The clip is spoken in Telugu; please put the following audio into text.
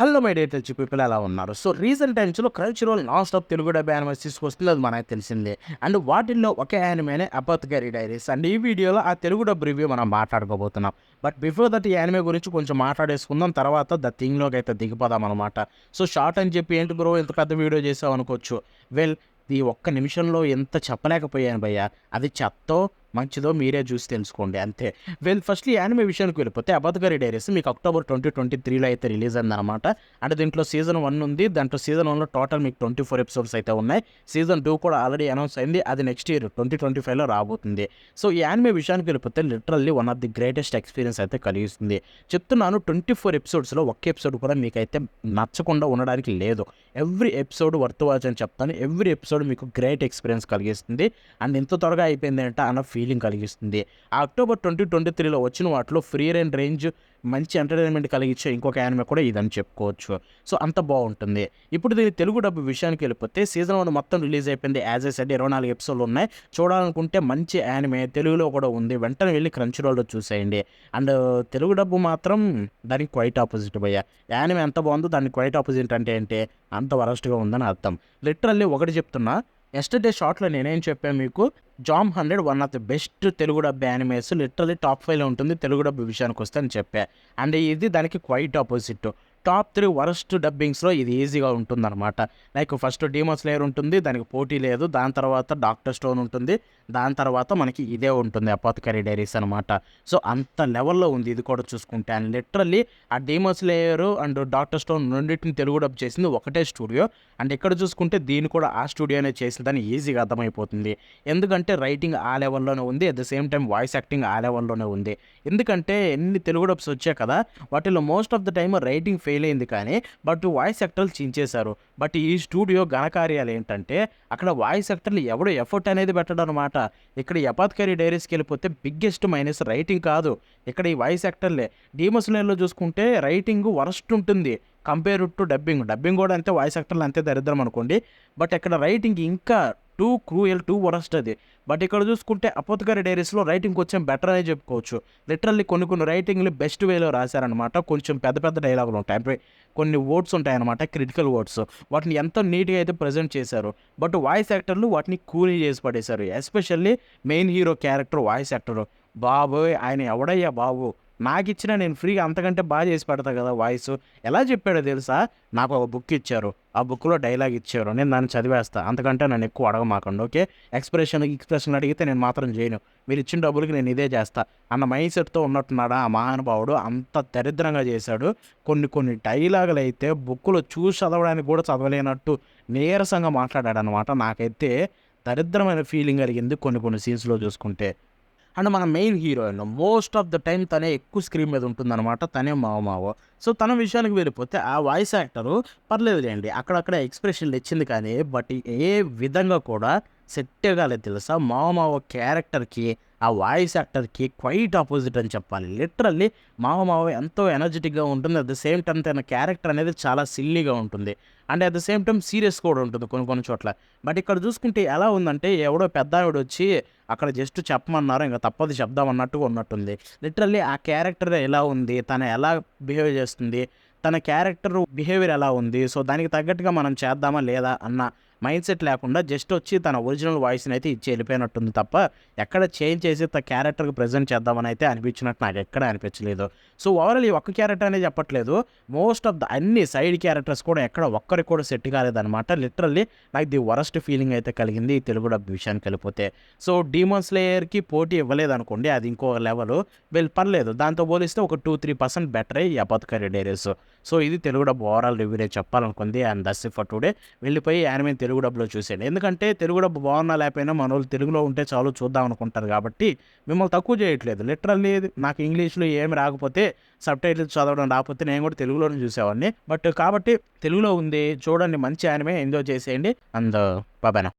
Hello my dear Telugu people ఎలా ఉన్నారు? సో రీసెంట్ టైమ్స్‌లో క్రంచీరోల్ non stop Telugu dub animes తీసుకొస్తుంది. అది మనకు తెలిసిందే. అండ్ వాటిల్లో ఒక యానిమేనే 'అపోథెకరీ డైరీస్'. అండ్ ఈ వీడియోలో ఆ తెలుగు డబ్ రివ్యూ మనం మాట్లాడుకోబోతున్నాం. బట్ బిఫోర్ దట్ ఈ యానిమే గురించి కొంచెం మాట్లాడేసుకుందాం. తర్వాత ద థింగ్‌లోకి అయితే దిగిపోదాం అనమాట. సో షార్ట్ అని చెప్పి ఏంటి బ్రో ఇంత పెద్ద వీడియో చేసావు అనుకోవచ్చు. వెల్ ఈ ఒక్క నిమిషంలో ఎంత చెప్పలేకపోయాను భయ్యా. అది చెత్తో మంచిదో మీరే చూసి తెలుసుకోండి అంతే. వెల్ ఫస్ట్‌లీ యానిమే విషయానికి వెళ్ళిపోతే 'అపోథెకరీ డైరీస్' మీకు అక్టోబర్ 2023లో అయితే రిలీజ్ అయిందనమాట. అంటే దీంట్లో సీజన్ 1 ఉంది. దాంట్లో సీజన్ 1లో టోటల్ మీకు 24 ఎపిసోడ్స్ అయితే ఉన్నాయి. సీజన్ 2 కూడా ఆల్రెడీ అనౌన్స్ అయింది. అది నెక్స్ట్ ఇయర్ 2025లో రాబోతుంది. సో ఈ యానిమే విషయానికి వెళ్ళిపోతే literally one of the greatest experience అయితే కలిగిస్తుంది. చెప్తున్నాను 24 ఎపిసోడ్స్‌లో ఒక్క ఎపిసోడ్ కూడా మీకైతే నచ్చకుండా ఉండడానికి లేదు. ఎవ్రీ ఎపిసోడ్ వర్త్ వాచ్ అని చెప్తాను. ఎవ్రీ ఎపిసోడ్ మీకు గ్రేట్ ఎక్స్‌పీరియన్స్ కలిగిస్తుంది. అండ్ ఇంత త్వరగా అయిపోయిందేంటా అన్న ఫీలింగ్ కలిగిస్తుంది. ఆ అక్టోబర్ 2023లో వచ్చిన వాటిలో ఫ్రీ రేంజ్ మంచి ఎంటర్‌టైన్‌మెంట్ కలిగించే ఇంకొక యానిమే కూడా ఇదని చెప్పుకోవచ్చు. సో అంత బావుంటుంది. ఇప్పుడు దీని తెలుగు డబ్ విషయానికి వెళ్ళిపోతే సీజన్ 1 మొత్తం రిలీజ్ అయిపోయింది. యాజ్ ఐ సెడ్ 24 ఎపిసోడ్‌లు ఉన్నాయి. చూడాలనుకుంటే మంచి యానిమే తెలుగులో కూడా ఉంది. వెంటనే వెళ్లి క్రంచీరోల్‌లో చూసేయండి. అండ్ తెలుగు డబ్ మాత్రం దానికి క్వైట్ ఆపోజిట్ భయ్యా. యానిమే ఎంత బావుందో దానికి క్వైట్ ఆపోజిట్ అంటే ఏంటి? అంత వరస్ట్‌గా ఉందని అర్థం. లిటరల్లీ ఒకటి చెప్తున్నా. యెస్టర్‌డే షార్ట్‌లో నేనేం చెప్పాను మీకు? 'జామ్ 100' one of the best Telugu dub animes literally top 5లో ఉంటుంది తెలుగు డబ్ విషయానికొస్తే అని చెప్పా. అండ్ ఇది దానికి క్వైట్ ఆపోజిట్. టాప్ 3 వరస్ట్ డబ్బింగ్స్‌లో ఇది ఈజీగా ఉంటుందన్నమాట. లైక్ ఫస్ట్ 'డీమన్ స్లేయర్' ఉంటుంది. దానికి పోటీ లేదు. దాని తర్వాత 'డాక్టర్ స్టోన్' ఉంటుంది. దాని తర్వాత మనకి ఇదే ఉంటుంది 'అపోథెకరీ డైరీస్' అనమాట. సో అంత లెవెల్‌లో ఉంది ఇది కూడా చూసుకుంటే. అండ్ లిటరల్లీ ఆ 'demon slayer' and 'doctor stone' రెండిటిని తెలుగు డబ్ చేసింది ఒకటే స్టూడియో. అండ్ ఇక్కడ చూసుకుంటే దీన్ని కూడా ఆ స్టూడియోనే చేసిందని ఈజీగా అర్థమైపోతుంది. ఎందుకంటే రైటింగ్ ఆ లెవెల్‌లోనే ఉంది. At the same time voice acting ఆ లెవెల్‌లోనే ఉంది. ఎందుకంటే ఎన్ని తెలుగు డబ్స్ వచ్చాయి కదా! వాటిలో most of the time writing fail అయింది కానీ, బట్ వాయిస్ యాక్టర్లు చించేశారు. బట్ ఈ స్టూడియో ఘనకార్యాలు ఏంటంటే, అక్కడ వాయిస్ యాక్టర్లు ఎవడు ఎఫర్ట్ అనేది పెట్టడనమాట. ఇక్కడ ఈ 'అపోథెకరీ డైరీస్‌కెళ్ళిపోతే బిగ్గెస్ట్ మైనస్ రైటింగ్ కాదు. ఇక్కడ ఈ వాయిస్ యాక్టర్లే. 'డీమన్ స్లేయర్‌లో' చూసుకుంటే రైటింగ్ వరస్ట్ ఉంటుంది. Compare to dubbing. డబ్బింగ్ కూడా అంతే వాయిస్ యాక్టర్లు అంతే దరిద్రం అనుకోండి. బట్ ఇక్కడ రైటింగ్ ఇంకా టూ క్రూయల్, టూ వరస్ట్ అది. బట్ ఇక్కడ చూసుకుంటే 'అపోథెకరీ డైరీస్‌లో' రైటింగ్ కొంచెం బెటర్ అనే చెప్పుకోవచ్చు. లిటరల్లీ కొన్ని రైటింగ్‌లు బెస్ట్ వేలో రాశారనమాట. కొంచెం పెద్ద పెద్ద డైలాగులు ఉంటాయి. అంటే కొన్ని వర్డ్స్ ఉంటాయన్నమాట క్రిటికల్ వర్డ్స్. వాటిని ఎంతో నీట్‌గా అయితే ప్రెజెంట్ చేశారు. బట్ వాయిస్ యాక్టర్లు వాటిని కూనీ చేసి పడేశారు. Especially main hero character voice actor. బాబోయ్! ఆయన ఎవడయ్యా బాబు! నాకిచ్చినా నేను ఫ్రీగా అంతకంటే చేసి పెడతా కదా వాయిసు. ఎలా చెప్పాడో తెలుసా? నాకు ఒక బుక్ ఇచ్చారు. ఆ బుక్‌లో డైలాగ్ ఇచ్చారు. నేను దాన్ని చదివేస్తా. అంతకంటే నన్ను ఎక్కువ అడగమాకండి. ఓకే. ఎక్స్‌ప్రెషన్‌లు అడిగితే నేను మాత్రం చేయను. మీరు ఇచ్చిన డబ్బులకి నేను ఇదే చేస్తా అన్న మైండ్ సెట్‌తో ఉన్నట్టున్నాడా ఆ మహానుభావుడు. అంత దరిద్రంగా చేశాడు. కొన్ని డైలాగులైతే బుక్‌లో చూసి చదవడానికి కూడా చదవలేనట్టు నీరసంగా మాట్లాడాడనమాట. నాకైతే దరిద్రమైన ఫీలింగ్ కలిగింది కొన్ని సీన్స్‌లో చూసుకుంటే. అండ్ మన main heroine most of the time తనే ఎక్కువ స్క్రీన్ మీద ఉంటుందన్నమాట. తనే మావో. సో తన విషయానికి వెళ్ళిపోతే ఆ వాయిస్ యాక్టరు పర్లేదులేండి. అక్కడక్కడ ఎక్స్‌ప్రెషన్‌లు ఇచ్చింది కానీ, బట్ ఏ విధంగా కూడా సెట్టే కాలేదు తెలుసా? మావో క్యారెక్టర్‌కి, ఆ వాయిస్ యాక్టర్‌కి క్వైట్ ఆపోజిట్ అని చెప్పాలి. లిటరల్లీ మావో ఎంతో ఎనర్జిటిక్‌గా ఉంటుంది. అట్ ద సేమ్ టైమ్ తన క్యారెక్టర్ అనేది చాలా సిల్లీగా ఉంటుంది. And at the same time serious కూడా ఉంటుంది కొన్ని చోట్ల. బట్ ఇక్కడ చూసుకుంటే ఎలా ఉందంటే ఎవడో పెద్దావిడొచ్చి అక్కడ జస్ట్ చెప్పమన్నారు. ఇంక తప్పదు చెప్దాం అన్నట్టుగా ఉన్నట్టుంది. లిటరల్లీ ఆ క్యారెక్టర్ ఎలా ఉంది? తను ఎలా బిహేవ్ చేస్తుంది? తన క్యారెక్టర్ బిహేవియర్ ఎలా ఉంది? సో, దానికి తగ్గట్టుగా మనం చేద్దామా లేదా అన్న మైండ్ సెట్ లేకుండా జస్ట్ వచ్చి తన ఒరిజినల్ వాయిస్‌ని అయితే ఇచ్చి వెళ్ళిపోయినట్టుంది తప్ప, ఎక్కడ చేంజ్ చేసి క్యారెక్టర్‌కి ప్రెజెంట్ చేద్దామని అయితే అనిపించినట్టు నాకెక్కడ అనిపించలేదు. సో, ఓవరాల్ ఈ ఒక్క క్యారెక్టర్ అనే చెప్పట్లేదు. మోస్ట్ ఆఫ్ ద అన్ని సైడ్ క్యారెక్టర్స్ కూడా ఎక్కడ ఒక్కరికి కూడా సెట్ కాలేదనమాట. లిటరల్లీ నాకు ది వరస్ట్ ఫీలింగ్ అయితే కలిగింది ఈ తెలుగు డబ్ విషయానికి వెళ్ళిపోతే. సో, 'డీమన్ స్లేయర్‌కి' పోటీ ఇవ్వలేదనుకోండి. అది ఇంకో లెవెలు. పర్లేదు. దాంతో పోలిస్తే ఒక 2-3% బెటరే ఈ 'అపోథెకరీ డైరీస్'. సో, ఇది తెలుగు డబ్ ఓవరాల్ రివ్యూ నేను చెప్పాలనుకుంది. And that's it for today. వెళ్ళిపోయి యానిమేని తెలుగు డబ్‌లో చూసేయండి. ఎందుకంటే తెలుగు డబ్ బాగున్నా లేకపోయినా మనోళ్ళు తెలుగులో ఉంటే చాలు చూద్దాం అనుకుంటారు కాబట్టి మిమ్మల్ని తక్కువ చేయట్లేదు. లిటరల్లీ నాకు ఇంగ్లీష్‌లో ఏమి రాకపోతే సబ్‌టైటిల్స్ చదవడం రాకపోతే నేను కూడా తెలుగులోనే చూసేవాడిని. బట్ కాబట్టి తెలుగులో ఉంది. చూడండి మంచి యానిమే ఎంజాయ్ చేసేయండి. And by by now.